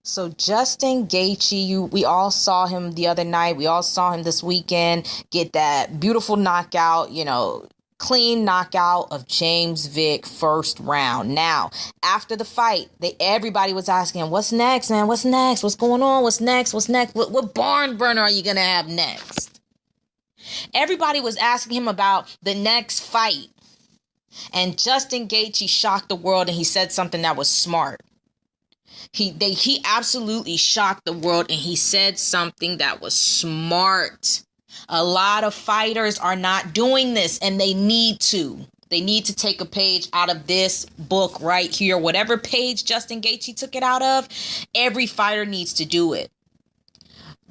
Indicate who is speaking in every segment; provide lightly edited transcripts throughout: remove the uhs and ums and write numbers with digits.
Speaker 1: So Justin Gaethje, we all saw him the other night. We all saw him this weekend get that beautiful knockout, clean knockout of James Vick first round. Now, after the fight, everybody was asking, "What's next, man? What's next? What's going on? What's next? What's next? What barn burner are you gonna have next?" Everybody was asking him about the next fight, and Justin Gaethje shocked the world, and he said something that was smart. He absolutely shocked the world, and he said something that was smart. A lot of fighters are not doing this, and they need to. They need to take a page out of this book right here. Whatever page Justin Gaethje took it out of, every fighter needs to do it.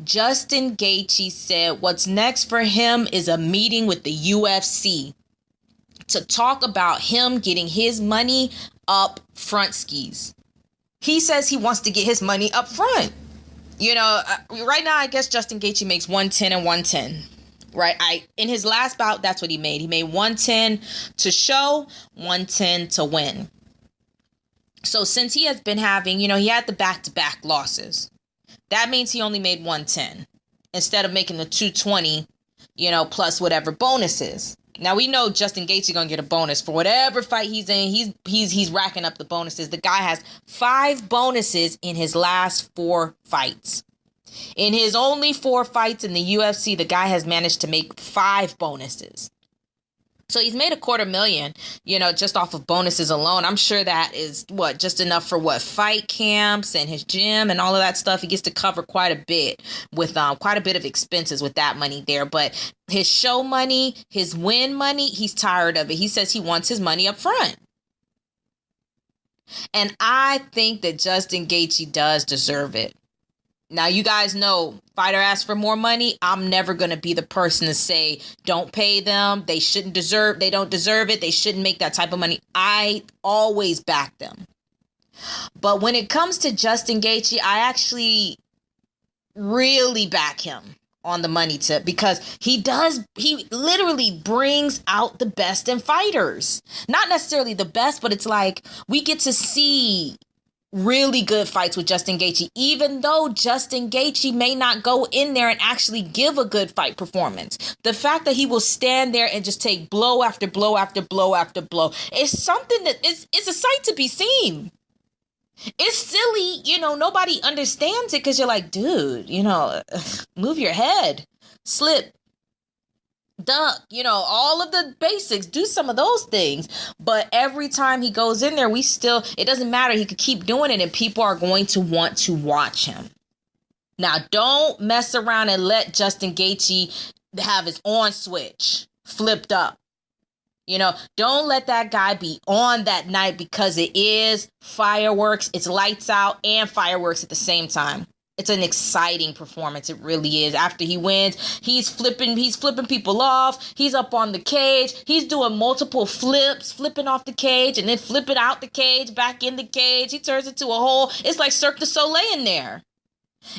Speaker 1: Justin Gaethje said what's next for him is a meeting with the UFC to talk about him getting his money up front skis. He says he wants to get his money up front. Right now, I guess Justin Gaethje makes 110 and 110. Right? In his last bout, that's what he made. He made 110 to show, 110 to win. So since he has been having, he had the back-to-back losses. That means he only made 110 instead of making the 220, plus whatever bonuses. Now we know Justin Gaethje gonna get a bonus for whatever fight he's in. He's racking up the bonuses. The guy has 5 bonuses in his last 4 fights. In his only 4 fights in the UFC, the guy has managed to make 5 bonuses. So he's made $250,000, just off of bonuses alone. I'm sure that is just enough for fight camps and his gym and all of that stuff. He gets to cover quite a bit with quite a bit of expenses with that money there. But his show money, his win money, he's tired of it. He says he wants his money up front. And I think that Justin Gaethje does deserve it. Now, you guys know, fighter asks for more money. I'm never going to be the person to say, don't pay them. They don't deserve it. They shouldn't make that type of money. I always back them. But when it comes to Justin Gaethje, I actually really back him on the money tip because he literally brings out the best in fighters. Not necessarily the best, but it's like we get to see really good fights with Justin Gaethje, even though Justin Gaethje may not go in there and actually give a good fight performance. The fact that he will stand there and just take blow after blow after blow after blow is something that is a sight to be seen. It's silly, nobody understands it because you're like, dude, move your head, slip, duck, all of the basics, do some of those things. But every time he goes in there, it doesn't matter. He could keep doing it and people are going to want to watch him. Now, don't mess around and let Justin Gaethje have his on switch flipped up. Don't let that guy be on that night because it is fireworks. It's lights out and fireworks at the same time. It's an exciting performance. It really is. After he wins, he's flipping people off. He's up on the cage. He's doing multiple flips, flipping off the cage and then flipping out the cage, back in the cage. He turns into it's like Cirque du Soleil in there.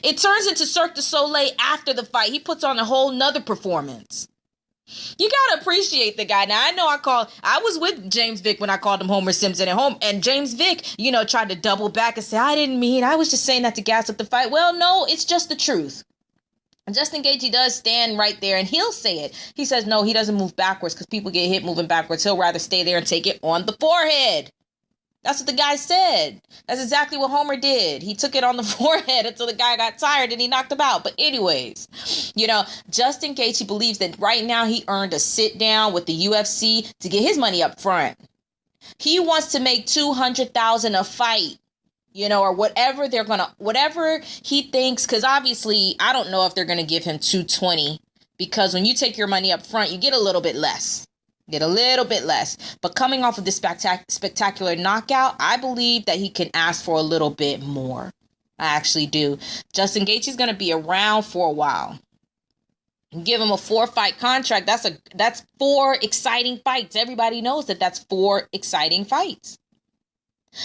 Speaker 1: It turns into Cirque du Soleil after the fight. He puts on a whole nother performance. You gotta appreciate the guy. Now, I know I was with James Vick when I called him Homer Simpson at home, and James Vick, tried to double back and say, I was just saying that to gas up the fight. Well, no, it's just the truth. And Justin Gaethje does stand right there, and he'll say it. He says, no, he doesn't move backwards because people get hit moving backwards. He'll rather stay there and take it on the forehead. That's what the guy said. That's exactly what Homer did. He took it on the forehead until the guy got tired and he knocked him out. But anyways, Justin Gaethje believes that right now he earned a sit down with the UFC to get his money up front. He wants to make $200,000 a fight, or whatever he thinks. Because obviously, I don't know if they're going to give him 220 because when you take your money up front, you get a little bit less. But coming off of this spectacular knockout, I believe that he can ask for a little bit more. I actually do. Justin Gaethje is going to be around for a while. Give him a 4-fight contract. That's 4 exciting fights. Everybody knows that that's 4 exciting fights.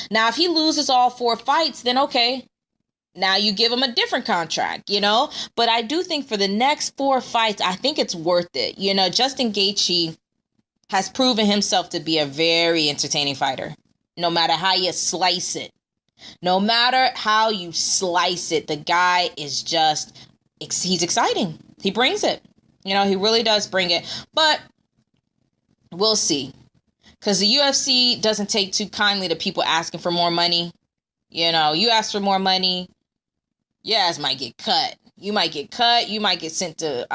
Speaker 1: Now, if he loses all 4 fights, then okay. Now you give him a different contract, But I do think for the next 4 fights, I think it's worth it. Justin Gaethje has proven himself to be a very entertaining fighter, no matter how you slice it. No matter how you slice it, the guy is just, he's exciting. He brings it. You know, he really does bring it. But we'll see. Because the UFC doesn't take too kindly to people asking for more money. You know, you ask for more money, your ass might get cut. You might get cut. You might get sent to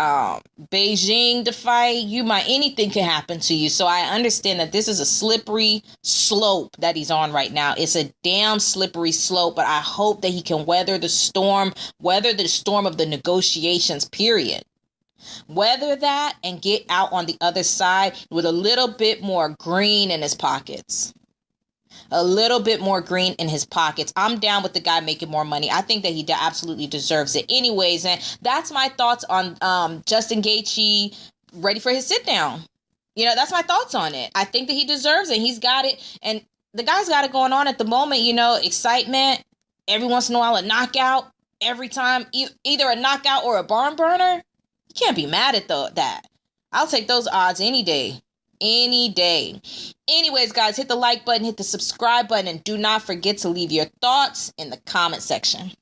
Speaker 1: Beijing to fight. Anything can happen to you. So I understand that this is a slippery slope that he's on right now. It's a damn slippery slope, but I hope that he can weather the storm of the negotiations, period. Weather that and get out on the other side with a little bit more green in his pockets. A little bit more green in his pockets. I'm down with the guy making more money. I think that he absolutely deserves it. Anyways, and that's my thoughts on Justin Gaethje ready for his sit down. You know, that's my thoughts on it. I think that he deserves it. He's got it. And the guy's got it going on at the moment. You know, excitement. Every once in a while, a knockout. Every time, either a knockout or a barn burner. You can't be mad at that. I'll take those odds any day. Any day. Anyways, guys, hit the like button, hit the subscribe button, and do not forget to leave your thoughts in the comment section.